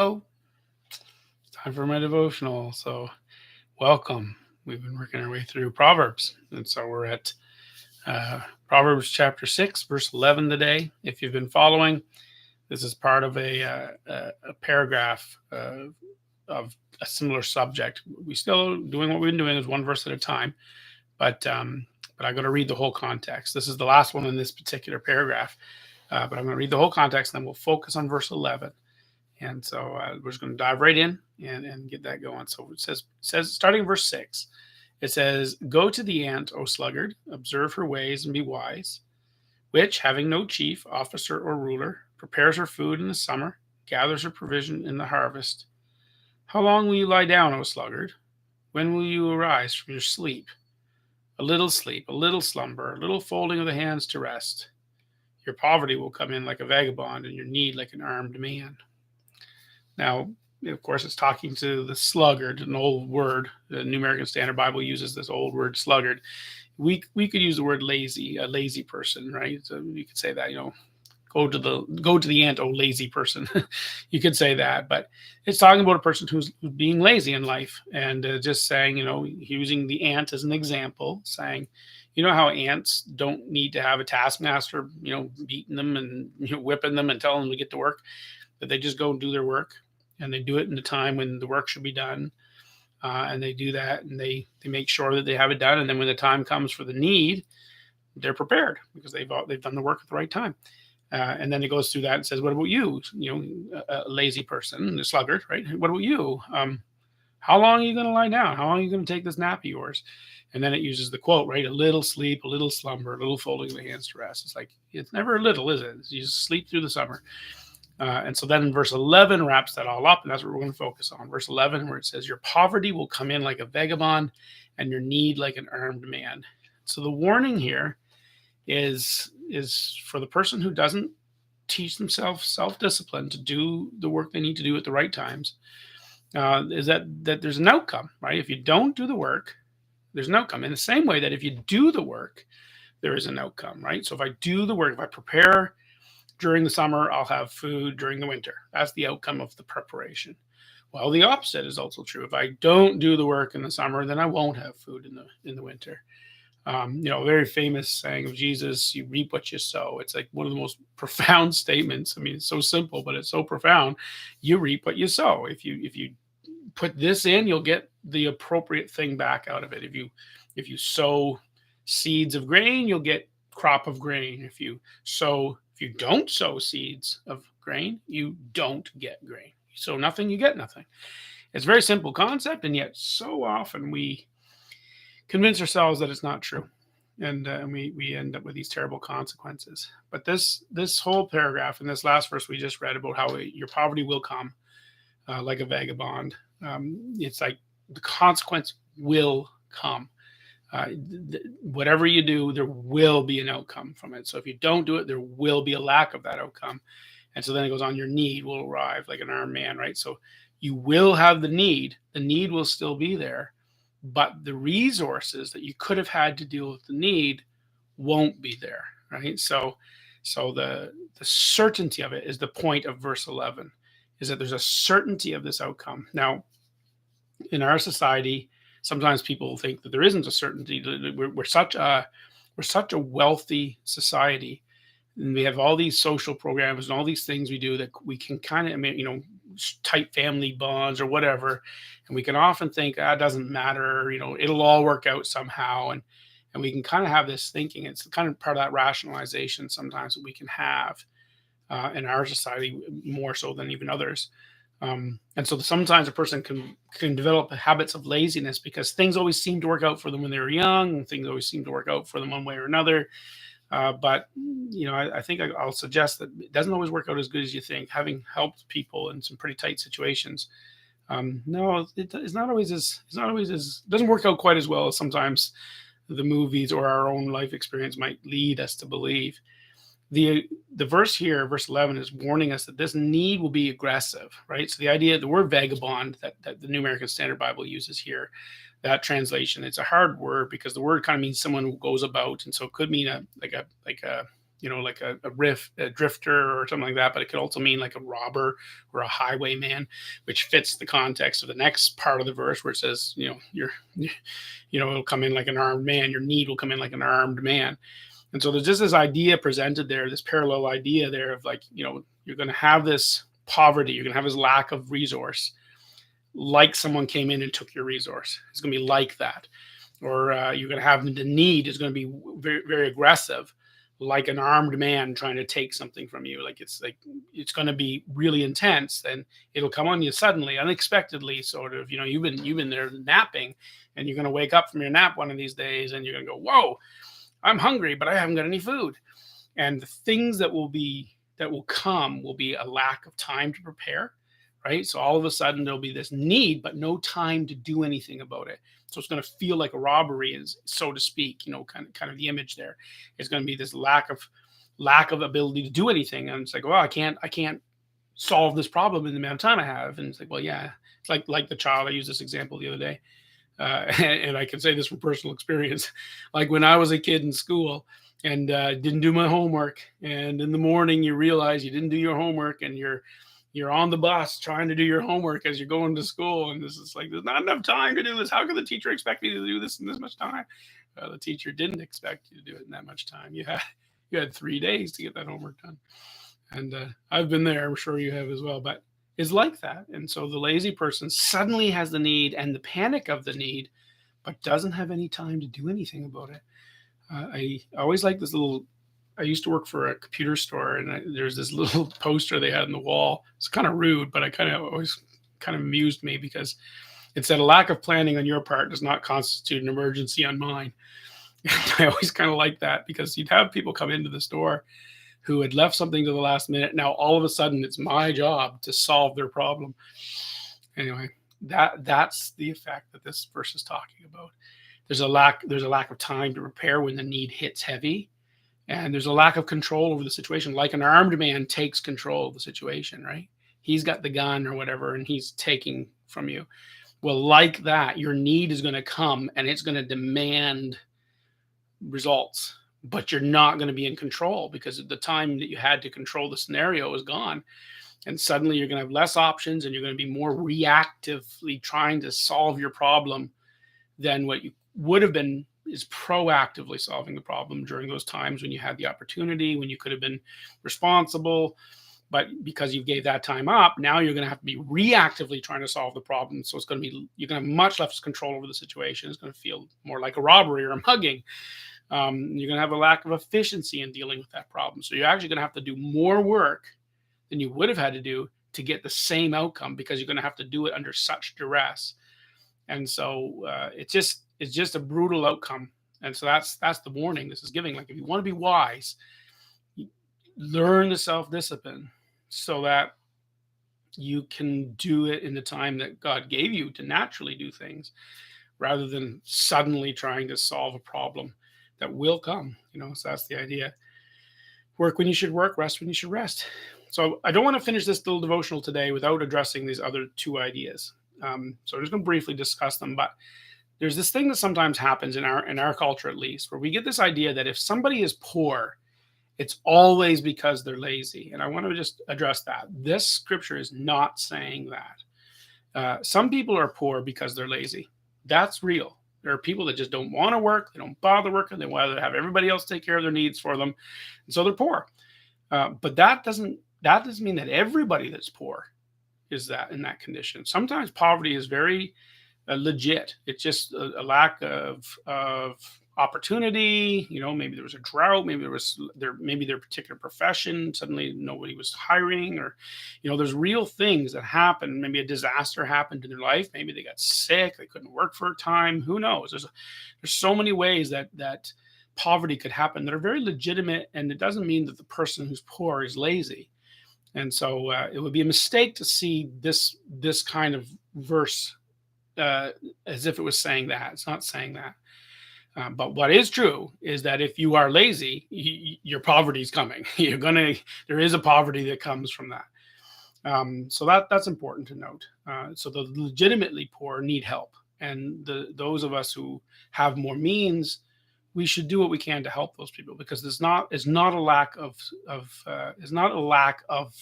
Oh, it's time for my devotional. So, welcome. We've been working our way through Proverbs. And so we're at Proverbs chapter 6, verse 11 today. If you've been following, this is part of a paragraph of a similar subject. We still doing what we've been doing is one verse at a time, but I'm going to read the whole context. This is the last one in this particular paragraph, but I'm going to read the whole context, and then we'll focus on verse 11. And so we're just going to dive right in and get that going. So it says starting in verse 6, it says, "Go to the ant, O sluggard, observe her ways and be wise, which, having no chief, officer, or ruler, prepares her food in the summer, gathers her provision in the harvest. How long will you lie down, O sluggard? When will you arise from your sleep, a little slumber, a little folding of the hands to rest. Your poverty will come in like a vagabond, and your need like an armed man." Now, of course, it's talking to the sluggard, an old word. The New American Standard Bible uses this old word sluggard. We could use the word lazy, a lazy person, right? So you could say that, go to the ant, oh lazy person. You could say that, but it's talking about a person who's being lazy in life, and just saying, using the ant as an example, saying, how ants don't need to have a taskmaster, beating them and whipping them and telling them to get to work, that they just go and do their work, and they do it in the time when the work should be done, and they do that, and they make sure that they have it done, and then when the time comes for the need, they're prepared because they've done the work at the right time. And then it goes through that and says, "What about you? A lazy person, a sluggard, right? What about you? How long are you going to lie down? How long are you going to take this nap of yours?" And then it uses the quote, right? "A little sleep, a little slumber, a little folding of the hands to rest." It's like, it's never a little, is it? You just sleep through the summer. And so then verse 11 wraps that all up, and that's what we're going to focus on. Verse 11, where it says, "Your poverty will come in like a vagabond, and your need like an armed man." So the warning here is for the person who doesn't teach themselves self-discipline to do the work they need to do at the right times, is that there's an outcome, right? If you don't do the work, there's an outcome. In the same way that if you do the work, there is an outcome, right? So if I do the work, if I prepare during the summer, I'll have food during the winter. That's the outcome of the preparation. Well, the opposite is also true. If I don't do the work in the summer, then I won't have food in the winter. A very famous saying of Jesus: "You reap what you sow." It's like one of the most profound statements. I mean, it's so simple, but it's so profound. You reap what you sow. If you put this in, you'll get the appropriate thing back out of it. If you sow seeds of grain, you'll get crop of grain. If you don't sow seeds of grain, you don't get grain. You sow nothing, you get nothing. It's a very simple concept, and yet so often we convince ourselves that it's not true, and we end up with these terrible consequences. But this whole paragraph in this last verse we just read about how your poverty will come like a vagabond. It's like the consequence will come. Whatever you do, there will be an outcome from it. So if you don't do it, there will be a lack of that outcome. And so then it goes on, your need will arrive like an armed man, right? So you will have the need will still be there, but the resources that you could have had to deal with the need won't be there, right? So the certainty of it is the point of verse 11, is that there's a certainty of this outcome. Now, in our society, sometimes people think that there isn't a certainty. We're such a wealthy society, and we have all these social programs and all these things we do that we can kind of, tight family bonds or whatever, and we can often think, it doesn't matter, it'll all work out somehow, and we can kind of have this thinking. It's kind of part of that rationalization sometimes that we can have in our society, more so than even others. And so sometimes a person can develop habits of laziness because things always seem to work out for them when they were young, and things always seem to work out for them one way or another. But I think I'll suggest that it doesn't always work out as good as you think. Having helped people in some pretty tight situations, no, it's not always as doesn't work out quite as well as sometimes the movies or our own life experience might lead us to believe. The verse here, verse 11, is warning us that this need will be aggressive, right? So the word vagabond that the New American Standard Bible uses here, that translation, it's a hard word because the word kind of means someone who goes about, and so it could mean like a drifter or something like that, but it could also mean like a robber or a highwayman, which fits the context of the next part of the verse where it says, it'll come in like an armed man. Your need will come in like an armed man. And so there's just this idea presented there, this parallel idea there of like, you're going to have this poverty, you're going to have this lack of resource, like someone came in and took your resource. It's going to be like that. Or you're going to have the need is going to be very, very aggressive, like an armed man trying to take something from you. Like it's going to be really intense, and it'll come on you suddenly, unexpectedly, sort of. You've been there napping, and you're going to wake up from your nap one of these days, and you're going to go, "Whoa, I'm hungry, but I haven't got any food." And the things that will come will be a lack of time to prepare, right? So all of a sudden there'll be this need, but no time to do anything about it. So it's going to feel like a robbery, is so to speak. Kind of the image there is going to be this lack of ability to do anything, and it's like, well, I can't solve this problem in the amount of time I have. And it's like, well, yeah, it's like the child. I used this example the other day, and I can say this from personal experience. Like when I was a kid in school and didn't do my homework, and in the morning you realize you didn't do your homework, and you're on the bus trying to do your homework as you're going to school, and this is like, there's not enough time to do this. How can the teacher expect me to do this in this much time? The teacher didn't expect you to do it in that much time. You had 3 days to get that homework done. And I've been there. I'm sure you have as well. But it's like that. And so the lazy person suddenly has the need and the panic of the need, but doesn't have any time to do anything about it. I always like this little. I used to work for a computer store, and there's this little poster they had on the wall. It's kind of rude, but I kind of always kind of amused me because it said, "A lack of planning on your part does not constitute an emergency on mine." And I always kind of like that, because you'd have people come into the store who had left something to the last minute. Now all of a sudden it's my job to solve their problem. Anyway, that's the effect that this verse is talking about. There's a lack of time to prepare when the need hits heavy. And there's a lack of control over the situation, like an armed man takes control of the situation, right? He's got the gun or whatever, and he's taking from you. Well, like that, your need is going to come, and it's going to demand results, but you're not going to be in control, because the time that you had to control the scenario is gone. And suddenly you're going to have less options, and you're going to be more reactively trying to solve your problem than what you would have been is proactively solving the problem during those times when you had the opportunity, when you could have been responsible. But because you gave that time up, now you're going to have to be reactively trying to solve the problem. So you're going to have much less control over the situation. It's going to feel more like a robbery or a mugging. You're going to have a lack of efficiency in dealing with that problem. So you're actually going to have to do more work than you would have had to do to get the same outcome, because you're going to have to do it under such duress. And so it's just a brutal outcome. And so that's the warning this is giving. Like, if you want to be wise, learn the self-discipline so that you can do it in the time that God gave you to naturally do things, rather than suddenly trying to solve a problem that will come. So that's the idea. Work when you should work, rest when you should rest. So I don't want to finish this little devotional today without addressing these other two ideas. So I'm just going to briefly discuss them. But there's this thing that sometimes happens in our culture, at least, where we get this idea that if somebody is poor, it's always because they're lazy. And I want to just address that. This scripture is not saying that. Some people are poor because they're lazy. That's real. There are people that just don't want to work. They don't bother working. They want to have everybody else take care of their needs for them. And so they're poor. But that doesn't mean that everybody that's poor is that in that condition. Sometimes poverty is very legit. It's just a lack of opportunity. Maybe there was a drought. Maybe their particular profession, suddenly nobody was hiring, or there's real things that happen. Maybe a disaster happened in their life. Maybe they got sick. They couldn't work for a time. Who knows? There's so many ways that poverty could happen that are very legitimate, and it doesn't mean that the person who's poor is lazy. And so it would be a mistake to see this kind of verse as if it was saying that. It's not saying that. But what is true is that if you are lazy, your poverty is coming. There is a poverty that comes from that. So that's important to note. So the legitimately poor need help, and those of us who have more means, we should do what we can to help those people, because it's not a lack of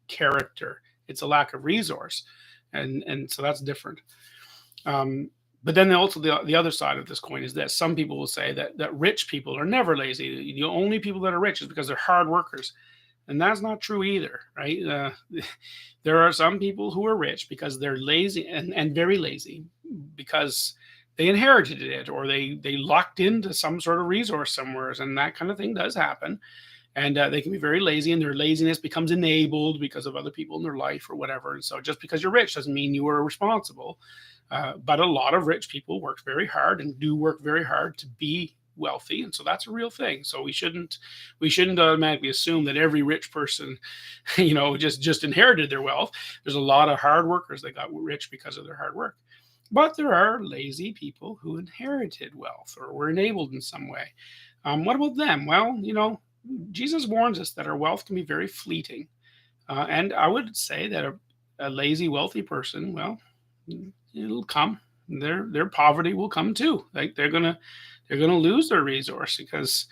character. It's a lack of resource, and so that's different. Um, but then also the other side of this coin is that some people will say that rich people are never lazy. The only people that are rich is because they're hard workers, and that's not true either, right? There are some people who are rich because they're lazy, and very lazy, because they inherited it, or they lucked into some sort of resource somewhere, and that kind of thing does happen. And they can be very lazy, and their laziness becomes enabled because of other people in their life or whatever. And so just because you're rich doesn't mean you are responsible. But a lot of rich people work very hard, and do work very hard to be wealthy, and so that's a real thing. So we shouldn't automatically assume that every rich person just inherited their wealth. There's a lot of hard workers that got rich because of their hard work. But there are lazy people who inherited wealth or were enabled in some way. What about them? Well, Jesus warns us that our wealth can be very fleeting. And I would say that a lazy, wealthy person, well, it'll come. Their poverty will come too. Like they're gonna lose their resource because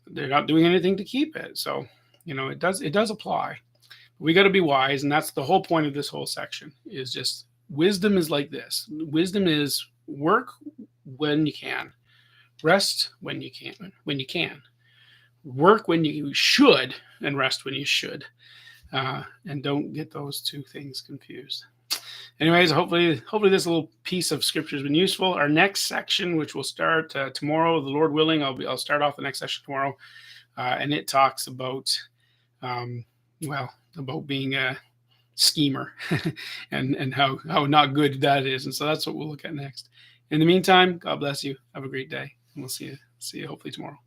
they're not doing anything to keep it. So it does apply. We got to be wise, and that's the whole point of this whole section. Is just wisdom is like this. Wisdom is work when you can, rest when you can, work when you should, and rest when you should. And don't get those two things confused. Anyways, hopefully this little piece of scripture has been useful. Our next section, which will start tomorrow, the Lord willing, I'll start off the next session tomorrow, and it talks about about being a schemer and how not good that is. And so that's what we'll look at next. In the meantime, God bless you. Have a great day, and we'll see you hopefully tomorrow.